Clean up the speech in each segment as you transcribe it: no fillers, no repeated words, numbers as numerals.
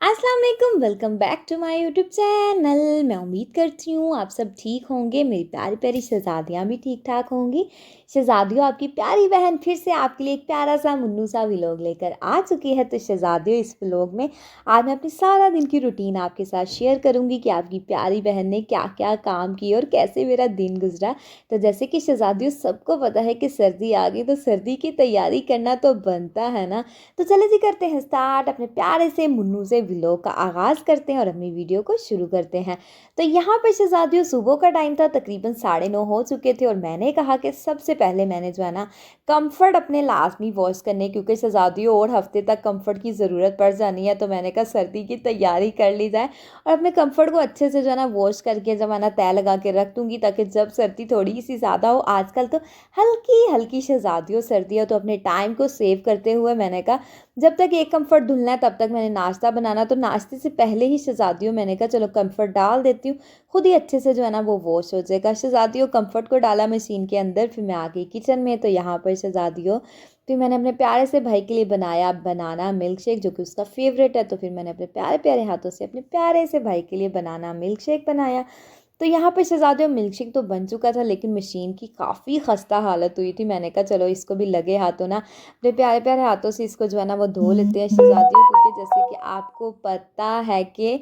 अस्सलाम वालेकुम, welcome back to my YouTube channel. मैं उम्मीद करती हूँ आप सब ठीक होंगे, मेरी प्यारी प्यारी शहज़ादियाँ भी ठीक ठाक होंगी। शहज़ादियों, आपकी प्यारी बहन फिर से आपके लिए एक प्यारा सा मुन्नू सा व्लॉग लेकर आ चुकी है। तो शहज़ादियों, इस व्लॉग में आज मैं अपनी सारा दिन की रूटीन आपके साथ शेयर करूँगी कि आपकी प्यारी बहन ने क्या क्या काम किए और कैसे मेरा दिन गुजरा। तो जैसे कि शहज़ादियों, सबको पता है कि सर्दी आ गई, तो सर्दी की तैयारी करना तो बनता है ना। तो चले जी, करते हैं स्टार्ट अपने प्यारे से मुन्नू से व्लॉग का आगाज़ करते हैं और अपनी वीडियो को शुरू करते हैं। तो यहाँ पर शहज़ादियों, सुबह का टाइम था, तकरीबन 9:30 हो चुके थे और मैंने कहा कि सबसे पहले मैंने जो है ना कंफर्ट अपने लाजमी वॉश करने, क्योंकि शहज़ादियों और हफ्ते तक कंफर्ट की ज़रूरत पड़ जानी है। तो मैंने कहा सर्दी की तैयारी कर ली जाए और अपने कंफर्ट को अच्छे से जो है ना वॉश करके जब है ना तय लगा के रख दूँगी, ताकि जब सर्दी थोड़ी सी ज़्यादा हो, आजकल तो हल्की हल्की शहज़ादियों सर्दी हो, तो अपने टाइम को सेव करते हुए मैंने कहा जब तक एक कंफर्ट धुलना है तब तक मैंने नाश्ता बनाना। तो नाश्ते से पहले ही शहज़ादियों मैंने कहा चलो कंफर्ट डाल देती हूँ, खुद ही अच्छे से जो है ना वो वॉश हो जाएगा। शहज़ादियों, कंफर्ट को डाला मशीन के अंदर, फिर मैं आ गई किचन में। तो यहाँ पर शहज़ादियों, फिर मैंने अपने प्यारे से भाई के लिए बनाया बनाना मिल्क शेक, जो कि उसका फेवरेट है। तो फिर मैंने अपने प्यारे प्यारे हाथों से अपने प्यारे से भाई के लिए बनाना मिल्क शेक बनाया। तो यहाँ पे शहज़ादियों, मिल्कशेक तो बन चुका था, लेकिन मशीन की काफ़ी ख़स्ता हालत हुई थी। मैंने कहा चलो इसको भी लगे हाथों ना अपने प्यारे प्यारे हाथों से इसको जो है ना वो धो लेते हैं शहज़ादियों, क्योंकि जैसे कि आपको पता है कि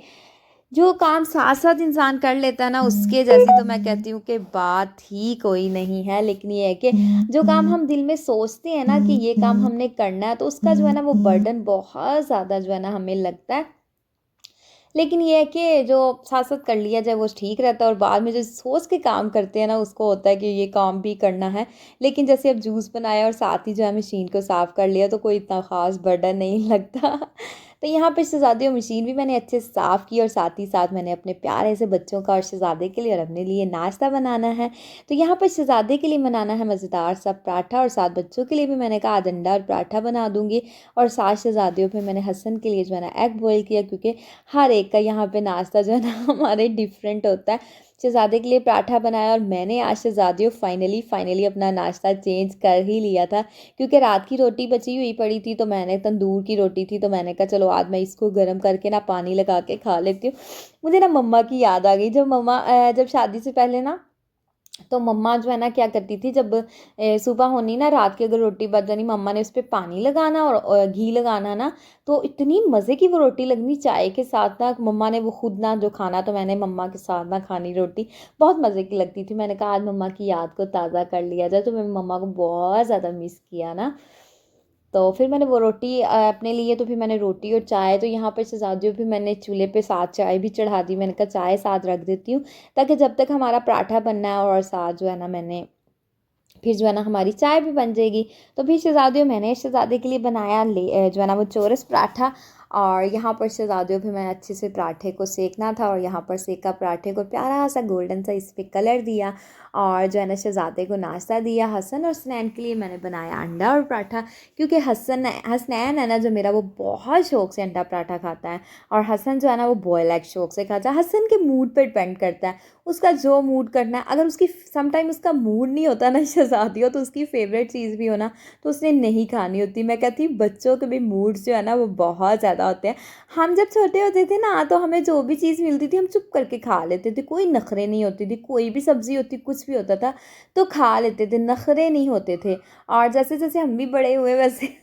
जो काम साथ साथ इंसान कर लेता है ना, उसके जैसी तो मैं कहती हूँ कि बात ही कोई नहीं है। लेकिन ये है कि जो काम हम दिल में सोचते हैं ना कि ये काम हमने करना है, तो उसका जो है ना वो बर्डन बहुत ज़्यादा जो है ना हमें लगता है। लेकिन ये है कि जो साथ-साथ कर लिया जाए वो ठीक रहता है, और बाद में जो सोच के काम करते हैं ना, उसको होता है कि ये काम भी करना है। लेकिन जैसे अब जूस बनाया और साथ ही जो है मशीन को साफ़ कर लिया, तो कोई इतना ख़ास बर्डन नहीं लगता। तो यहाँ पे शहज़ादियों, मशीन भी मैंने अच्छे से साफ़ की और साथ ही साथ मैंने अपने प्यारे से बच्चों का और शहज़ादे के लिए और अपने लिए नाश्ता बनाना है। तो यहाँ पर शहज़ादे के लिए बनाना है मज़ेदार सा पराठा, और साथ बच्चों के लिए भी मैंने कहा आज अंडा और पराठा बना दूँगी। और साथ शहज़ादियों पे मैंने हसन के लिए जो है ना एग बॉयल किया, क्योंकि हर एक का यहाँ पे नाश्ता जो है ना हमारे डिफरेंट होता है। शहज़ादे के लिए पराठा बनाया और मैंने आज शहज़ादियों फाइनली फाइनली अपना नाश्ता चेंज कर ही लिया था, क्योंकि रात की रोटी बची हुई पड़ी थी। तो मैंने तंदूर की रोटी थी, तो मैंने कहा चलो आज मैं इसको गर्म करके ना पानी लगा के खा लेती हूँ। मुझे ना मम्मा की याद आ गई, जब मम्मा जब शादी से पहले ना, तो मम्मा जो है ना क्या करती थी, जब सुबह होनी ना, रात की अगर रोटी बच जानी, मम्मा ने उस पे पानी लगाना और घी लगाना ना, तो इतनी मज़े की वो रोटी लगनी चाय के साथ ना। मम्मा ने वो खुद ना जो खाना, तो मैंने मम्मा के साथ ना खानी रोटी, बहुत मज़े की लगती थी। मैंने कहा आज मम्मा की याद को ताज़ा कर लिया जाए, तो मैं मम्मा को बहुत ज़्यादा मिस किया ना। तो फिर मैंने वो रोटी अपने लिए, तो फिर मैंने रोटी और चाय, तो यहाँ पर शहज़ादियों फिर मैंने चूल्हे पे साथ चाय भी चढ़ा दी। मैंने कहा चाय साथ रख देती हूँ, ताकि जब तक हमारा पराठा बनना है और साथ जो है ना मैंने फिर जो है ना हमारी चाय भी बन जाएगी। तो फिर शहज़ादियों, मैंने शहज़ादे के लिए बनाया जो है ना वो चौरस पराठा। और यहाँ पर शहज़ादियों भी मैंने अच्छे से पराठे को सेकना था, और यहाँ पर सेका पराठे को प्यारा सा गोल्डन सा इस पर कलर दिया, और जो है ना शहज़ादे को नाश्ता दिया। हसन और सनैन के लिए मैंने बनाया अंडा और पराठा, क्योंकि हसनैन है ना जो मेरा, वो बहुत शौक से अंडा पराठा खाता है, और हसन जो है ना वो बॉयल एग शौक से खाता है। हसन के मूड पर डिपेंड करता है, उसका जो मूड करना है। अगर उसकी समटाइम उसका मूड नहीं होता ना शहज़ादियों, तो उसकी फेवरेट चीज़ भी हो ना, तो उसने नहीं खानी होती। मैं कहती हूँ बच्चों के भी मूड्स जो है ना वो बहुत ज़्यादा होते हैं। हम जब छोटे होते थे ना, तो हमें जो भी चीज़ मिलती थी हम चुप करके खा लेते थे, कोई नखरे नहीं होती थी, कोई भी सब्ज़ी होती कुछ भी होता था तो खा लेते थे, नखरे नहीं होते थे। और जैसे जैसे हम भी बड़े हुए वैसे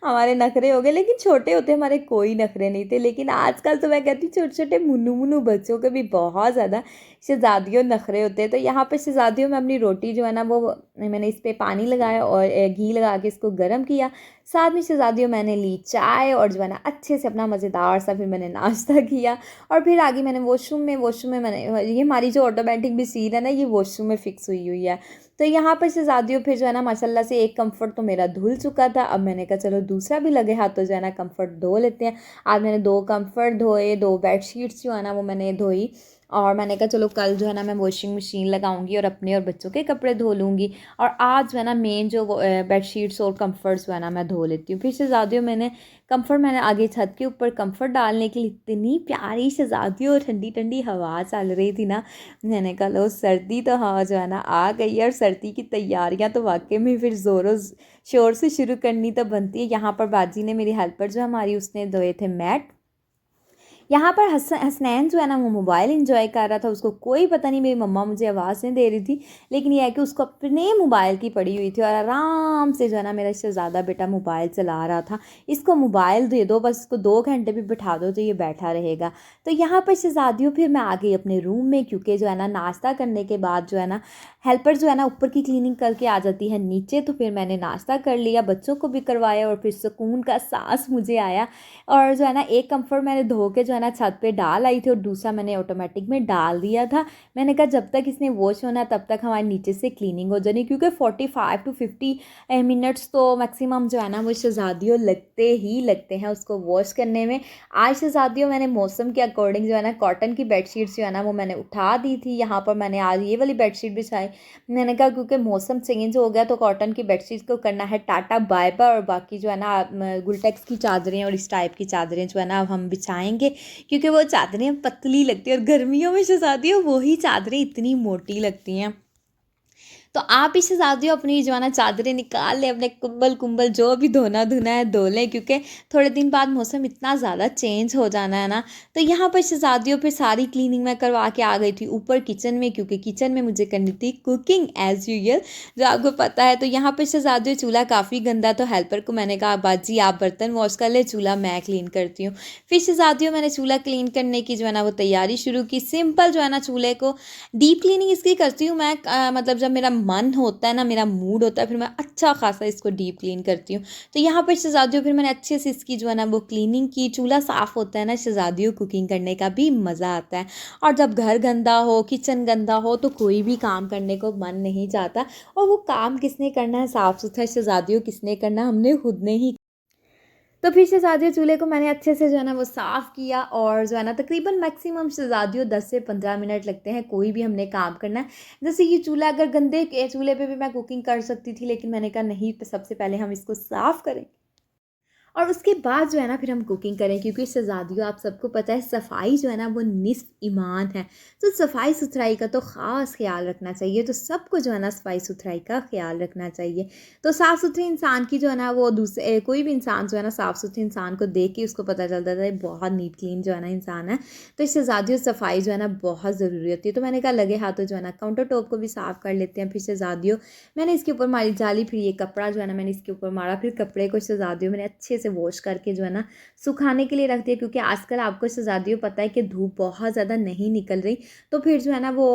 हमारे नखरे हो गए, लेकिन छोटे होते हमारे कोई नखरे नहीं थे। लेकिन आजकल तो मैं कहती हूँ छोटे छोटे मुन्नू मुन्नू बच्चों के भी बहुत ज़्यादा शहज़ादियों नखरे होते हैं। तो यहाँ पे शहज़ादियों में अपनी रोटी जो है ना वो मैंने इस पे पानी लगाया और घी लगा के इसको गर्म किया। साथ में शहज़ादियों मैंने ली चाय, और जो है ना अच्छे से अपना मज़ेदार सा फिर मैंने नाश्ता किया। और फिर आगे मैंने वॉशरूम में मैंने, ये हमारी जो ऑटोमेटिक मशीन है ना, ये वॉशरूम में फ़िक्स हुई है। तो यहाँ पर शहज़ादियों फिर जो है ना माशाल्लाह से एक कंफर्ट तो मेरा धुल चुका था। अब मैंने कहा चलो दूसरा भी लगे हाथ, तो जो है ना कंफर्ट धो लेते हैं। आज मैंने 2 कंफर्ट धोए, 2 बेडशीट्स जो है ना वो मैंने धोई, और मैंने कहा चलो कल जो है ना मैं वॉशिंग मशीन लगाऊंगी और अपने और बच्चों के कपड़े धो लूँगी। और आज जो है ना मेन जो बेडशीट्स और कंफर्ट्स जो है ना मैं धो लेती हूँ। फिर शहज़ादियों, मैंने आगे छत के ऊपर कंफर्ट डालने के लिए, इतनी प्यारी शहज़ादियों और ठंडी ठंडी हवा चल रही थी ना, मैंने कहा लो सर्दी तो हाँ जो है ना आ गई है। और सर्दी की तैयारियां तो वाकई में फिर ज़ोरों शोर से शुरू करनी तो बनती है। यहाँ पर बाजी ने, मेरी हेल्पर जो हमारी, उसने धोए थे मैट, यहाँ पर हसनैन जो है ना वो मोबाइल एंजॉय कर रहा था, उसको कोई पता नहीं मेरी मम्मा मुझे आवाज़ नहीं दे रही थी, लेकिन यह है कि उसको अपने मोबाइल की पड़ी हुई थी और आराम से जो है ना मेरा शहज़ादा बेटा मोबाइल चला रहा था। इसको मोबाइल दे दो बस, इसको 2 घंटे भी बिठा दो तो ये बैठा रहेगा। तो यहाँ पर शहज़ादियों फिर मैं आ गई अपने रूम में, क्योंकि जो है ना नाश्ता करने के बाद जो है ना हेल्पर जो है ना ऊपर की क्लीनिंग करके आ जाती है नीचे। तो फिर मैंने नाश्ता कर लिया, बच्चों को भी करवाया और फिर सुकून का सांस मुझे आया। और जो है ना एक कम्फर्ट मैंने धो के जो है ना छत पे डाल आई थी और दूसरा मैंने ऑटोमेटिक में डाल दिया था। मैंने कहा जब तक इसने वॉश होना तब तक हमारे नीचे से क्लीनिंग हो जानी, क्योंकि 45 to 50 मिनट्स तो मैक्सिमम जो है ना वो शहज़ादियों लगते ही लगते हैं उसको वॉश करने में। आज शहज़ादियों मैंने मौसम के अकॉर्डिंग जो है ना कॉटन की बेडशीट्स जो है ना वो मैंने उठा दी थी। यहाँ पर मैंने आज ये वाली बेडशीट बिछाई। मैंने कहा क्योंकि मौसम चेंज हो गया तो कॉटन की बेडशीट को करना है टाटा बाय बाय, और बाकी जो है ना गुलटेक्स की चादरें और इस टाइप की चादरें जो है ना अब हम बिछाएंगे, क्योंकि वो चादरें पतली लगती हैं और गर्मियों में शहज़ादियों वही चादरें इतनी मोटी लगती हैं। तो आप ही शहज़ादियों अपनी जो है ना चादरें निकाल लें, अपने कंबल कुंबल जो भी धोना धुना है धो लें, क्योंकि थोड़े दिन बाद मौसम इतना ज़्यादा चेंज हो जाना है ना। तो यहाँ पर शहज़ादियों पे सारी क्लीनिंग मैं करवा के आ गई थी ऊपर किचन में, क्योंकि किचन में मुझे करनी थी कुकिंग एज़ यूजुअल, जो आपको पता है। तो यहाँ पर शहज़ादियों चूल्हा काफ़ी गंदा, तो हेल्पर को मैंने कहा बाजी आप बर्तन वॉश कर ले, चूल्हा मैं क्लीन करती हूँ। फिर शहज़ादियों मैंने चूल्हा क्लीन करने की जो है ना वो तैयारी शुरू की। सिंपल जो है ना चूल्हे को डीप क्लीनिंग इसकी करती हूँ मैं, मतलब जब मेरा मन होता है ना, मेरा मूड होता है, फिर मैं अच्छा खासा इसको डीप क्लीन करती हूँ। तो यहाँ पर शहज़ादियों फिर मैंने अच्छे से इसकी जो है ना वो क्लीनिंग की। चूल्हा साफ़ होता है ना, शहज़ादियों कुकिंग करने का भी मज़ा आता है। और जब घर गंदा हो, किचन गंदा हो, तो कोई भी काम करने को मन नहीं चाहता। और वो काम किसने करना है साफ़ सुथरा, शहज़ादियों किसने करना, हमने खुद ने ही। तो फिर शहज़ादियों चूल्हे को मैंने अच्छे से जो है ना वो साफ़ किया, और जो है ना तकरीबन मैक्सिमम शहज़ादियों 10 से 15 मिनट लगते हैं कोई भी हमने काम करना है। जैसे ये चूल्हा, अगर गंदे के चूल्हे पे भी मैं कुकिंग कर सकती थी, लेकिन मैंने कहा नहीं, तो सबसे पहले हम इसको साफ़ करें और उसके बाद जो है ना फिर हम कुकिंग करें, क्योंकि शहज़ादियों आप सबको पता है सफाई जो है ना वो निस्फ़ ईमान है। तो सफाई सुथराई का तो ख़ास ख्याल रखना चाहिए। तो सबको जो है ना सफाई सुथराई का ख्याल रखना चाहिए। तो साफ़ सुथरे इंसान की जो है ना वो दूसरे कोई भी इंसान जो है ना साफ़ सुथरे इंसान को देख के उसको पता चलता था बहुत नीट क्लीन जो है ना इंसान है। तो शहज़ादियों सफाई जो है ना बहुत ज़रूरी होती है। तो मैंने कहा लगे हाथों जो है ना काउंटर टॉप को भी साफ़ कर लेते हैं। फिर शहज़ादियों मैंने इसके ऊपर मारी जाली, फिर ये कपड़ा जो है ना मैंने इसके ऊपर मारा, फिर कपड़े को शहज़ादियों मैंने अच्छे से वॉश करके जो है ना सुखाने के लिए रख दिया, क्योंकि आजकल आपको शहज़ादियों पता है कि धूप बहुत ज़्यादा नहीं निकल रही। तो फिर जो है ना वो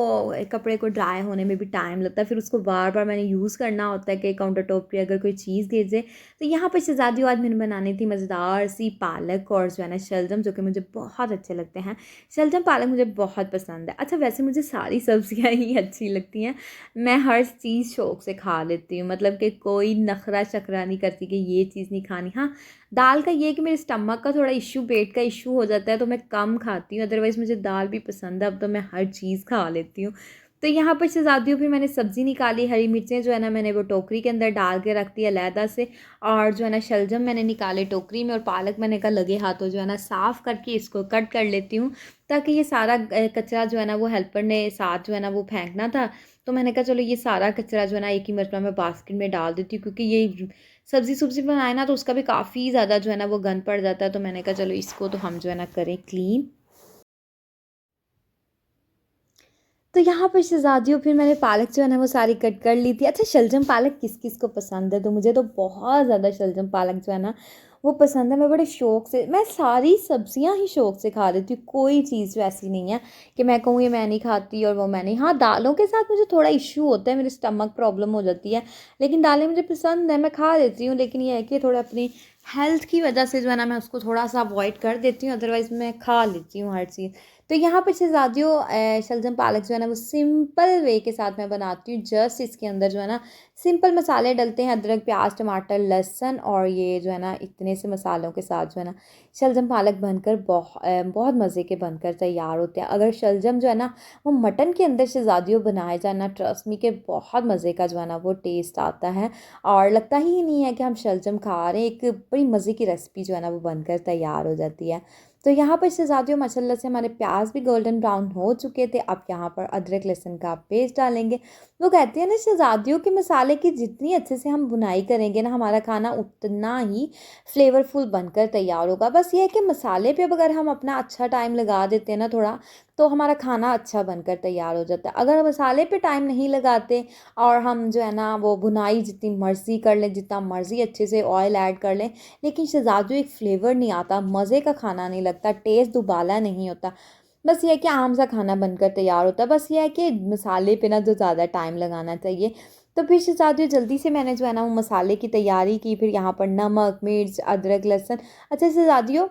कपड़े को ड्राई होने में भी टाइम लगता है, फिर उसको बार बार मैंने यूज़ करना होता है कि काउंटर टॉप पे अगर कोई चीज़ गिर जाए। तो यहाँ पर शहज़ादियों आज मैंने बनानी थी मज़ेदार सी पालक और जो है ना शलजम, जो कि मुझे बहुत अच्छे लगते हैं। शलजम पालक मुझे बहुत पसंद है। अच्छा वैसे मुझे सारी सब्जियाँ ही अच्छी लगती हैं, मैं हर चीज़ शौक़ से खा लेती हूँ, मतलब कि कोई नखरा शखरा नहीं करती कि ये चीज़ नहीं खानी। हाँ, दाल का ये है कि मेरे स्टमक का थोड़ा इश्यू, पेट का इश्यू हो जाता है, तो मैं कम खाती हूँ, अदरवाइज़ मुझे दाल भी पसंद है, अब तो मैं हर चीज़ खा लेती हूँ। तो यहाँ पर शहज़ादियों फिर मैंने सब्ज़ी निकाली, हरी मिर्चें जो है ना मैंने वो टोकरी के अंदर डाल के रख दी अलहदा से, और जो है ना शलजम मैंने निकाले टोकरी में, और पालक मैंने कहा लगे हाथों जो है ना साफ़ करके इसको कट कर लेती हूँ, ताकि ये सारा कचरा जो है ना वो हेल्पर ने साथ जो है ना वो फेंकना था। तो मैंने कहा चलो ये सारा कचरा जो है ना एक ही मरतबा मैं बास्केट में डाल देती हूँ, क्योंकि ये सब्ज़ी बनाए ना तो उसका भी काफ़ी ज़्यादा जो है ना वो गंद पड़ जाता है। तो मैंने कहा चलो इसको तो हम जो है ना करें क्लीन। तो यहाँ पर शहज़ादियों फिर मैंने पालक जो है ना वो सारी कट कर ली थी। अच्छा शलजम पालक किस किस को पसंद है, तो मुझे तो बहुत ज़्यादा शलजम पालक जो है ना वो पसंद है। मैं बड़े शौक़ से, मैं सारी सब्जियां ही शौक़ से खा लेती हूँ, कोई चीज़ ऐसी नहीं है कि मैं कहूँ ये मैं नहीं खाती और वो मैं नहीं। हाँ, दालों के साथ मुझे थोड़ा इशू होता है, मेरे स्टमक प्रॉब्लम हो जाती है, लेकिन दालें मुझे पसंद है, मैं खा लेती हूँ। लेकिन ये है कि थोड़ा अपनी हेल्थ की वजह से जो है ना मैं उसको थोड़ा सा अवॉइड कर देती हूँ, अदरवाइज़ मैं खा लेती हूँ हर चीज़। तो यहाँ पर शहज़ादियों शलजम पालक जो है ना वो सिंपल वे के साथ मैं बनाती हूँ। जस्ट इसके अंदर जो है ना सिंपल मसाले डलते हैं, अदरक प्याज टमाटर लहसुन, और ये जो है ना इतने से मसालों के साथ जो है ना शलजम पालक बनकर बहुत मज़े के बनकर तैयार होते हैं। अगर शलजम जो है ना वो मटन के अंदर शहज़ादियों बनाए जाए ना, ट्रस्ट मी के बहुत मज़े का जो है ना वो टेस्ट आता है, और लगता ही नहीं है कि हम शलजम खा रहे हैं। एक बड़ी मज़े की रेसिपी जो है ना वो बनकर तैयार हो जाती है। तो यहाँ पर शहज़ादियों माशाल्लाह से हमारे प्याज भी गोल्डन ब्राउन हो चुके थे। अब यहाँ पर अदरक लहसुन का पेस्ट डालेंगे। वो कहते हैं ना, शहज़ादियों के मसाले की जितनी अच्छे से हम बुनाई करेंगे ना, हमारा खाना उतना ही फ्लेवरफुल बनकर तैयार होगा। बस ये है कि मसाले पे अगर हम अपना अच्छा टाइम लगा देते हैं ना थोड़ा, तो हमारा खाना अच्छा बनकर तैयार हो जाता है। अगर मसाले पे टाइम नहीं लगाते और हम जो है ना वो बुनाई जितनी मर्ज़ी कर लें, जितना मर्ज़ी अच्छे से ऑयल ऐड कर लें, लेकिन शहज़ादियों एक फ्लेवर नहीं आता, मज़े का खाना नहीं लगता, टेस्ट दुबाला नहीं होता। बस ये है कि आम सा खाना बनकर तैयार होता है। बस ये है कि मसाले पे ना जो ज़्यादा टाइम लगाना चाहिए। तो फिर शहज़ादियों जल्दी से मैंने जो है ना वो मसाले की तैयारी की। फिर यहाँ पर नमक, मिर्च, अदरक, लहसुन। अच्छा शहज़ादियों,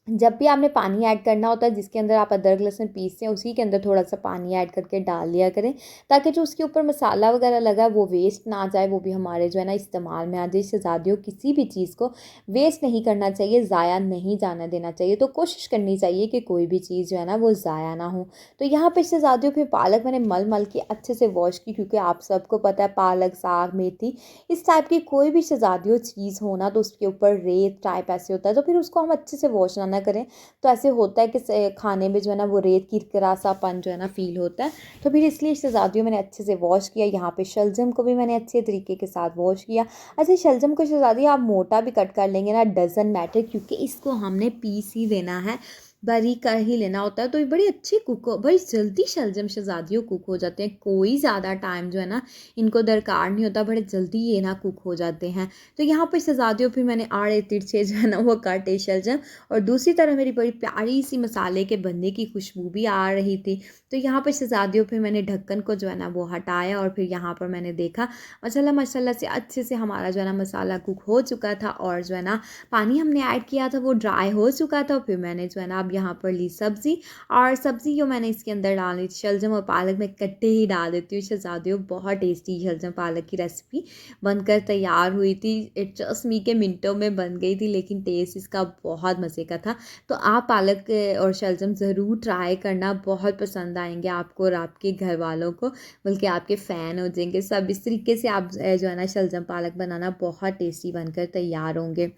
जब भी आपने पानी ऐड करना होता है, जिसके अंदर आप अदरक लहसुन पीसते हैं उसी के अंदर थोड़ा-सा पानी ऐड करके डाल लिया करें, ताकि जो उसके ऊपर मसाला वगैरह लगा है वो वेस्ट ना जाए, वो भी हमारे जो है ना इस्तेमाल में आ जाए। शहज़ादियों किसी भी चीज़ को वेस्ट नहीं करना चाहिए, ज़ाया नहीं जाने देना चाहिए। तो कोशिश करनी चाहिए कि कोई भी चीज़ जो है ना वो ज़ाया ना हो। तो यहाँ पे शहज़ादियों फिर पालक मैंने मल-मल के अच्छे से वॉश की, क्योंकि आप सबको पता है पालक, साग, मेथी इस टाइप की कोई भी शहज़ादियों चीज़ हो ना, तो उसके ऊपर रेत टाइप ऐसे होता है, तो फिर उसको हम अच्छे से वॉश ना करें, तो ऐसे होता है कि खाने में जो है ना वो रेत किरकिरासापन जो है ना फ़ील होता है। तो फिर इसलिए शहज़ादियों मैंने अच्छे से वॉश किया। यहाँ पे शलजम को भी मैंने अच्छे तरीके के साथ वॉश किया। अच्छा शलजम को शहज़ादी आप मोटा भी कट कर लेंगे ना, डज़न्ट मैटर, क्योंकि इसको हमने पीस ही देना है, बारीक कर ही लेना होता है। तो ये बड़ी अच्छी कुक हो, बड़ी जल्दी शलजम शहज़ादियों कुक हो जाते हैं। कोई ज़्यादा टाइम जो है ना इनको दरकार नहीं होता, बड़े जल्दी ये ना कुक हो जाते हैं। तो यहाँ पर शहज़ादियों फिर मैंने आड़े तिरछे जो है ना वो काटे शलजम, और दूसरी तरफ मेरी बड़ी प्यारी सी मसाले के बनने की खुशबू भी आ रही थी। तो यहाँ पर शहज़ादियों पे मैंने ढक्कन को जो है ना वो हटाया, और फिर यहाँ पर मैंने देखा माशाल्लाह माशाल्लाह से अच्छे से हमारा जो है ना मसाला कुक हो चुका था, और जो है ना पानी हमने ऐड किया था वो ड्राई हो चुका था। फिर मैंने जो है ना अब यहाँ पर ली सब्ज़ी, और सब्ज़ी जो मैंने इसके अंदर डाली थी शलजम और पालक, मैं इकट्ठे ही डाल देती हूँ शहज़ादियों। बहुत टेस्टी शलजम पालक की रेसिपी बनकर तैयार हुई थी। इट जस्ट मी के मिनटों में बन गई थी, लेकिन टेस्ट इसका बहुत मज़े का था। तो आप पालक और शलजम ज़रूर ट्राई करना, बहुत पसंद आएंगे आपको और आपके घर वालों को, बल्कि आपके फ़ैन हो जाएंगे सब। इस तरीके से आप जो है ना शलजम पालक बनाना, बहुत टेस्टी बनकर तैयार होंगे।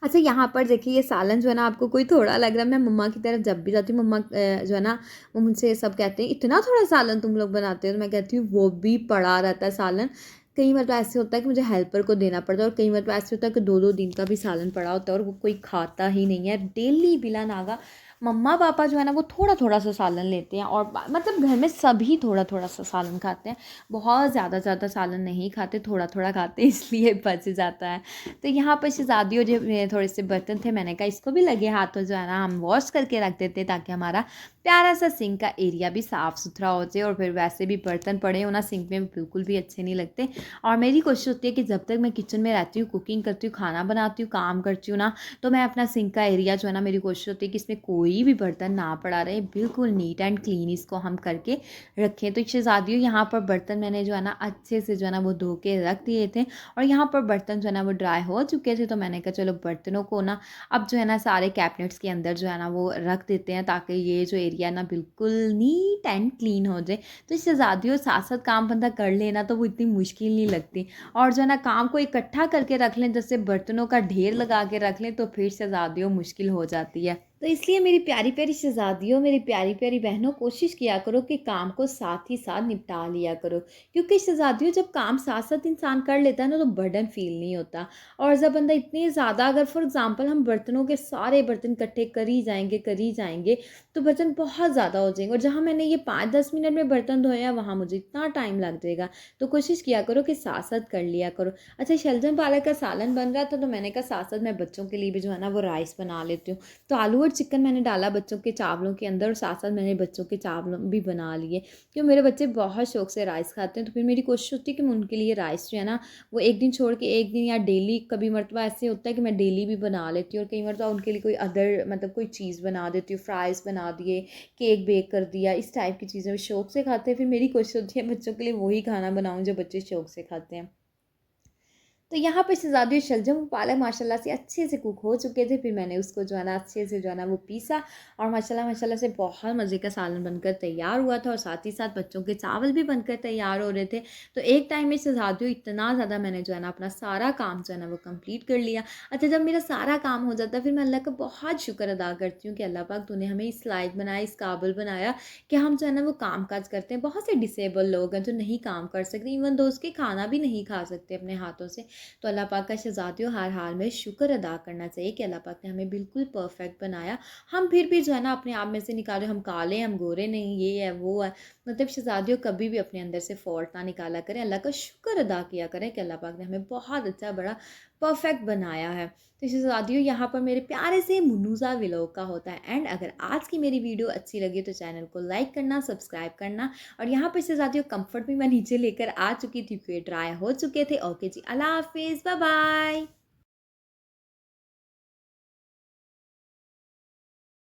अच्छा यहाँ पर देखिए, ये सालन जो है ना आपको कोई थोड़ा लग रहा है, मैं मम्मा की तरफ जब भी जाती हूँ, मम्मा जो है ना वो मुझसे सब कहते हैं इतना थोड़ा सालन तुम लोग बनाते हो, तो मैं कहती हूँ वो भी पड़ा रहता है सालन। कई बार तो ऐसे होता है कि मुझे हेल्पर को देना पड़ता है, और कई बार तो ऐसे होता है कि 2-2 दिन का भी सालन पड़ा होता है और वो कोई खाता ही नहीं है। डेली बिला नागा मम्मा पापा जो है ना वो थोड़ा-थोड़ा सा सालन लेते हैं, और मतलब घर में सभी थोड़ा-थोड़ा सा सालन खाते हैं। बहुत ज़्यादा सालन नहीं खाते, थोड़ा-थोड़ा खाते हैं, इसलिए बच जाता है। तो यहाँ पर शहज़ादियों जो थोड़े से बर्तन थे, मैंने कहा इसको भी लगे हाथों जो है ना हम वॉश करके रख देते, ताकि हमारा प्यारा सा सिंक का एरिया भी साफ़ सुथरा हो जाए। और फिर वैसे भी बर्तन पड़े हो ना सिंक में बिल्कुल भी अच्छे नहीं लगते। और मेरी कोशिश होती है कि जब तक मैं किचन में रहती हूँ, कुकिंग करती हूँ, खाना बनाती हूँ, काम करती हूँ ना, तो मैं अपना सिंक का एरिया जो है ना, मेरी कोशिश होती है कि इसमें कोई भी बर्तन ना पड़ा रहे, बिल्कुल नीट एंड क्लीन इसको हम करके रखें। तो शहज़ादियों यहाँ पर बर्तन मैंने जो है ना अच्छे से जो है ना वो धो के रख दिए थे, और यहाँ पर बर्तन जो है ना वो ड्राई हो चुके थे। तो मैंने कहा चलो बर्तनों को ना अब जो है ना सारे कैबिनेट्स के अंदर जो है ना वो रख देते हैं, ताकि ये जो एरिया ना बिल्कुल नीट एंड क्लीन हो जाए। तो शहज़ादियों साथ साथ काम बंदा कर लेना तो वो इतनी मुश्किल नहीं लगती, और जो है ना काम को इकट्ठा करके रख लें, जैसे बर्तनों का ढेर लगा के रख लें, तो फिर शहज़ादियों मुश्किल हो जाती है। तो इसलिए मेरी प्यारी प्यारी शहज़ादियों, मेरी प्यारी प्यारी बहनों, कोशिश किया करो कि काम को साथ ही साथ निपटा लिया करो, क्योंकि शहज़ादियों जब काम साथ साथ इंसान कर लेता है ना, तो बर्डन फील नहीं होता। और जब बंदा इतने ज़्यादा, अगर फॉर एग्ज़ाम्पल हम बर्तनों के सारे बर्तन इकट्ठे कर ही जाएंगे, तो बर्तन बहुत ज़्यादा हो जाएंगे, और जहाँ मैंने ये 5-10 मिनट में बर्तन धोया, वहाँ मुझे इतना टाइम लग जाएगा। तो कोशिश किया करो कि साथ साथ कर लिया करो। अच्छा शलजम पालक का सालन बन रहा था, तो मैंने कहा साथ साथ मैं बच्चों के लिए भी जो है ना वो राइस बना लेती हूँ। तो आलू और चिकन मैंने डाला बच्चों के चावलों के अंदर, और साथ साथ मैंने बच्चों के चावल भी बना लिए, क्योंकि मेरे बच्चे बहुत शौक से राइस खाते हैं। तो फिर मेरी कोशिश होती है कि मैं उनके लिए राइस जो है ना वो एक दिन छोड़ के एक दिन, या डेली कभी मरतबा ऐसे होता है कि मैं डेली भी बना लेती हूँ, और कई मरतबा उनके लिए कोई अदर मतलब कोई चीज़ बना देती हूँ, फ्राइज़ बना दिए, केक बेक कर दिया, इस टाइप की चीज़ें वो शौक से खाते हैं। फिर मेरी कोशिश होती है बच्चों के लिए वही खाना बनाऊँ जो बच्चे शौक से खाते हैं। तो यहाँ पे शहज़ादी और शलजम और पालक माशाल्लाह से अच्छे से कुक हो चुके थे। फिर मैंने उसको जो है ना अच्छे से जो है ना वो पीसा और माशाल्लाह माशाल्लाह से बहुत मज़े का सालन बनकर तैयार हुआ था और साथ ही साथ बच्चों के चावल भी बनकर तैयार हो रहे थे। तो एक टाइम में शहज़ादियों इतना ज़्यादा मैंने जो है ना अपना सारा काम जो है ना वो कंप्लीट कर लिया। अच्छा, जब मेरा सारा काम हो जाता है फिर मैं अल्लाह का बहुत शुक्र अदा करती हूँ कि अल्लाह पाक तूने हमें इस लायक बनाया, इस काबिल बनाया कि हम जो है ना वो काम काज करते हैं। बहुत से डिसेबल लोग हैं जो नहीं काम कर सकते, इवन दो उसके खाना भी नहीं खा सकते अपने हाथों से। तो अल्लाह पाक का शहज़ादियों हर हाल में शुक्र अदा करना चाहिए कि अल्लाह पाक ने हमें बिल्कुल परफेक्ट बनाया। हम फिर भी जो है ना अपने आप में से निकाले, हम काले हम गोरे नहीं, ये है वो है। मतलब शहज़ादियों कभी भी अपने अंदर से फ़ॉल्ट ना निकाला करें, अल्लाह का शुक्र अदा किया करें कि अल्लाह पाक ने हमें बहुत अच्छा बड़ा परफेक्ट बनाया है। तो शहज़ादियों यहाँ पर मेरे प्यारे से मुन्नुज़ा व्लॉग का होता है एंड। अगर आज की मेरी वीडियो अच्छी लगी तो चैनल को लाइक करना, सब्सक्राइब करना। और यहाँ पर शहज़ादियों कम्फर्ट भी मैं नीचे लेकर आ चुकी थी क्योंकि ड्राई हो चुके थे। ओके जी, अल्लाह हाफ़िज़, बाय बाय।